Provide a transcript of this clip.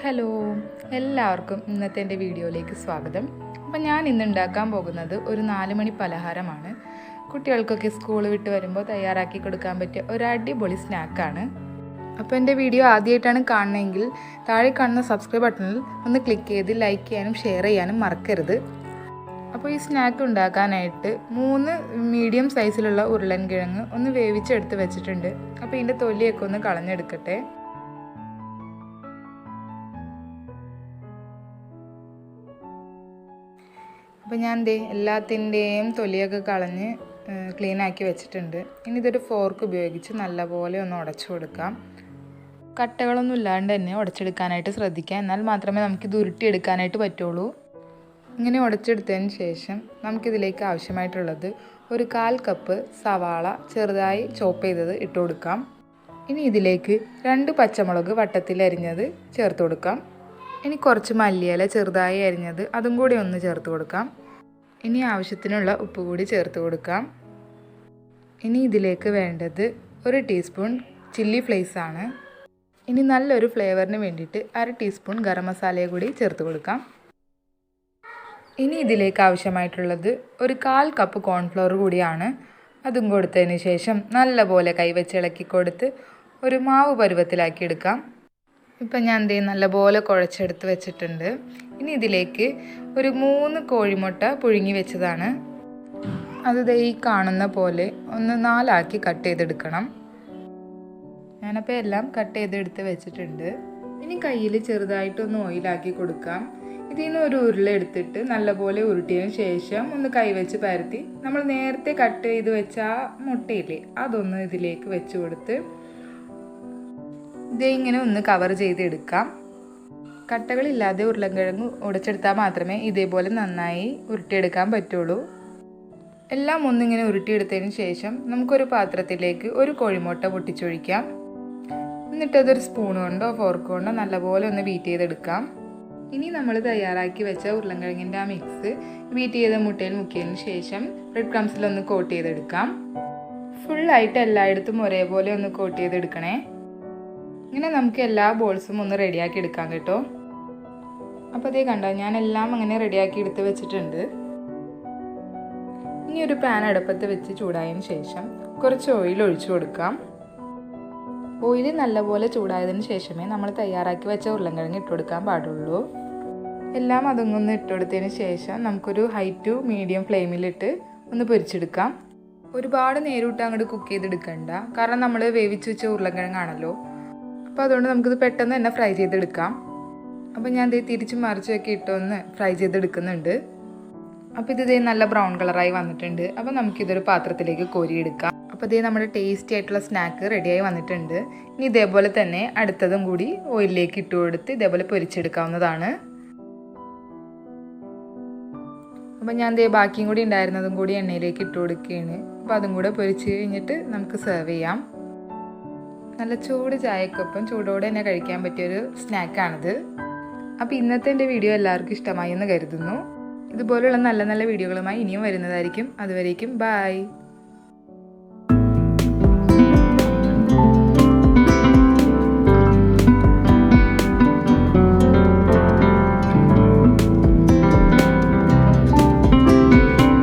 Hello, എല്ലാവർക്കും ഇന്നത്തെ എൻ്റെ വീഡിയോയിലേക്ക് സ്വാഗതം. അപ്പം ഞാൻ ഇന്ന് ഉണ്ടാക്കാൻ പോകുന്നത് ഒരു 4 മണി പലഹാരമാണ്. കുട്ടികൾക്കൊക്കെ സ്കൂൾ വിട്ട് വരുമ്പോൾ തയ്യാറാക്കി കൊടുക്കാൻ പറ്റിയ ഒരു അടിപൊളി സ്നാക്കാണ്. അപ്പോൾ എൻ്റെ വീഡിയോ ആദ്യമായിട്ടാണ് കാണുന്നതെങ്കിൽ താഴെ കാണുന്ന സബ്സ്ക്രൈബ് ബട്ടണിൽ ഒന്ന് ക്ലിക്ക് ചെയ്ത് ലൈക്ക് ചെയ്യാനും ഷെയർ ചെയ്യാനും മറക്കരുത്. അപ്പോൾ ഈ സ്നാക്ക് ഉണ്ടാക്കാനായിട്ട് 3 മീഡിയം സൈസിലുള്ള ഉരുളൻ കിഴങ്ങ് ഒന്ന് വേവിച്ചെടുത്ത് വെച്ചിട്ടുണ്ട്. അപ്പോൾ ഇതിൻ്റെ തൊലിയൊക്കെ ഒന്ന് കളഞ്ഞെടുക്കട്ടെ. അപ്പോൾ ഞാൻ എല്ലാത്തിൻ്റെയും തൊലിയൊക്കെ കളഞ്ഞ് ക്ലീൻ ആക്കി വെച്ചിട്ടുണ്ട്. ഇനി ഇതൊരു ഫോർക്ക് ഉപയോഗിച്ച് നല്ലപോലെ ഒന്ന് ഉടച്ചു കൊടുക്കാം. കട്ടകളൊന്നും ഇല്ലാണ്ട് തന്നെ ഉടച്ചെടുക്കാനായിട്ട് ശ്രദ്ധിക്കാം, എന്നാൽ മാത്രമേ നമുക്കിത് ഉരുട്ടിയെടുക്കാനായിട്ട് പറ്റുള്ളൂ. ഇങ്ങനെ ഉടച്ചെടുത്തതിന് ശേഷം നമുക്കിതിലേക്ക് ആവശ്യമായിട്ടുള്ളത് ഒരു 1/4 കപ്പ് സവാള ചെറുതായി ചോപ്പ് ചെയ്തത് ഇട്ട് കൊടുക്കാം. ഇനി ഇതിലേക്ക് 2 പച്ചമുളക് വട്ടത്തിൽ അരിഞ്ഞത് ചേർത്ത് കൊടുക്കാം. ഇനി കുറച്ച് മല്ലിയില ചെറുതായി അരിഞ്ഞത് അതും കൂടി ഒന്ന് ചേർത്ത് കൊടുക്കാം. ഇനി ആവശ്യത്തിനുള്ള ഉപ്പ് കൂടി ചേർത്ത് കൊടുക്കാം. ഇനി ഇതിലേക്ക് വേണ്ടത് 1 ടീസ്പൂൺ ചില്ലി ഫ്ലേക്സ് ആണ്. ഇനി നല്ലൊരു ഫ്ലേവറിന് വേണ്ടിയിട്ട് 1/2 ടീസ്പൂൺ ഗരം മസാലയെ കൂടി ചേർത്ത് കൊടുക്കാം. ഇനി ഇതിലേക്ക് ആവശ്യമായിട്ടുള്ളത് ഒരു 1/4 കപ്പ് കോൺഫ്ലവർ കൂടിയാണ്. അതും കൊടുത്തതിന് ശേഷം നല്ലപോലെ കൈവച്ച് ഇളക്കി കൊടുത്ത് ഒരു മാവ് പരുവത്തിലാക്കി എടുക്കാം. ഇപ്പം ഞാൻ നല്ലപോലെ കുഴച്ചെടുത്ത് വെച്ചിട്ടുണ്ട്. ഇനി ഇതിലേക്ക് ഒരു 3 കോഴിമുട്ട പുഴുങ്ങി വെച്ചതാണ്. അത് ഈ കാണുന്ന പോലെ ഒന്ന് 4 ആക്കി കട്ട് ചെയ്തെടുക്കണം. ഞാനപ്പോൾ എല്ലാം കട്ട് ചെയ്തെടുത്ത് വെച്ചിട്ടുണ്ട്. ഇനി കയ്യിൽ ചെറുതായിട്ടൊന്ന് ഓയിലാക്കി കൊടുക്കാം. ഇതിൽ നിന്ന് ഒരു ഉരുള എടുത്തിട്ട് നല്ലപോലെ ഉരുട്ടിയതിന് ശേഷം ഒന്ന് കൈവച്ച് പരത്തി നമ്മൾ നേരത്തെ കട്ട് ചെയ്ത് വെച്ച ആ മുട്ടയില്ലേ അതൊന്ന് ഇതിലേക്ക് വെച്ച് കൊടുത്ത് ഇങ്ങനെ ഒന്ന് കവർ ചെയ്തെടുക്കാം. കട്ടകളില്ലാതെ ഉരുളൻകിഴങ്ങ് ഉടച്ചെടുത്താൽ മാത്രമേ ഇതേപോലെ നന്നായി ഉരുട്ടിയെടുക്കാൻ പറ്റുള്ളൂ. എല്ലാം ഒന്നിങ്ങനെ ഉരുട്ടിയെടുത്തതിന് ശേഷം നമുക്കൊരു പാത്രത്തിലേക്ക് ഒരു കോഴിമുട്ട പൊട്ടിച്ചൊഴിക്കാം. എന്നിട്ട് അതൊരു സ്പൂൺ കൊണ്ടോ ഫോർക്ക് കൊണ്ടോ നല്ലപോലെ ഒന്ന് ബീറ്റ് ചെയ്തെടുക്കാം. ഇനി നമ്മൾ തയ്യാറാക്കി വെച്ച ഉരുളൻകിഴങ്ങിൻ്റെ ആ മിക്സ് ബീറ്റ് ചെയ്ത മുട്ടയിൽ മുക്കിയതിന് ശേഷം ബ്രെഡ് ക്രംസിലൊന്ന് കോട്ട് ചെയ്തെടുക്കാം. ഫുള്ളായിട്ട് എല്ലായിടത്തും ഒരേപോലെ ഒന്ന് കോട്ട് ചെയ്തെടുക്കണേ. ഇങ്ങനെ നമുക്ക് എല്ലാ ബോൾസും ഒന്ന് റെഡിയാക്കി എടുക്കാം കേട്ടോ. അപ്പോൾ കണ്ടോ, ഞാൻ എല്ലാം അങ്ങനെ റെഡിയാക്കി എടുത്ത് വെച്ചിട്ടുണ്ട്. ഇനി ഒരു പാൻ അടുപ്പത്ത് വെച്ച് ചൂടായതിന് ശേഷം കുറച്ച് ഓയിൽ ഒഴിച്ചു കൊടുക്കാം. ഓയിൽ നല്ലപോലെ ചൂടായതിന് ശേഷമേ നമ്മൾ തയ്യാറാക്കി വെച്ച ഉരുളൻകിഴങ്ങ് ഇട്ട് കൊടുക്കാൻ പാടുള്ളൂ. എല്ലാം അതൊന്ന് ഇട്ട് കൊടുത്തതിന് ശേഷം നമുക്കൊരു ഹൈ ടു മീഡിയം ഫ്ലെയിമിലിട്ട് ഒന്ന് പൊരിച്ചെടുക്കാം. ഒരുപാട് നേരിട്ട് അങ്ങോട്ട് കുക്ക് ചെയ്തെടുക്കണ്ട, കാരണം നമ്മൾ വേവിച്ച് വെച്ച ഉരുളൻകിഴങ്ങാണല്ലോ. അപ്പോൾ അതുകൊണ്ട് നമുക്കിത് പെട്ടെന്ന് തന്നെ ഫ്രൈ ചെയ്തെടുക്കാം. അപ്പോൾ ഞാൻ തിരിച്ചും മറിച്ചൊക്കെ ഇട്ടൊന്ന് ഫ്രൈ ചെയ്തെടുക്കുന്നുണ്ട്. അപ്പോൾ ഇത് നല്ല ബ്രൗൺ കളറായി വന്നിട്ടുണ്ട്. അപ്പോൾ നമുക്കിതൊരു പാത്രത്തിലേക്ക് കോരിയെടുക്കാം. അപ്പോൾ നമ്മുടെ ടേസ്റ്റി ആയിട്ടുള്ള സ്നാക്ക് റെഡിയായി വന്നിട്ടുണ്ട്. ഇനി ഇതേപോലെ തന്നെ അടുത്തതും കൂടി ഓയിലിലേക്ക് ഇട്ട് കൊടുത്ത് ഇതേപോലെ പൊരിച്ചെടുക്കാവുന്നതാണ്. അപ്പോൾ ഞാൻ ബാക്കിയും കൂടി ഉണ്ടായിരുന്നതും കൂടി എണ്ണയിലേക്ക് ഇട്ട് കൊടുക്കുകയാണ്. അപ്പോൾ അതും കൂടെ പൊരിച്ച് കഴിഞ്ഞിട്ട് നമുക്ക് സെർവ് ചെയ്യാം. നല്ല ചൂട് ചായക്കൊപ്പം ചൂടോടെ തന്നെ കഴിക്കാൻ പറ്റിയൊരു സ്നാക്കാണിത്. അപ്പോൾ ഇന്നത്തെ എൻ്റെ വീഡിയോ എല്ലാവർക്കും ഇഷ്ടമായി എന്ന് കരുതുന്നു. ഇതുപോലുള്ള നല്ല നല്ല വീഡിയോകളുമായി ഇനിയും വരുന്നതായിരിക്കും. അതുവരേക്കും ബൈ.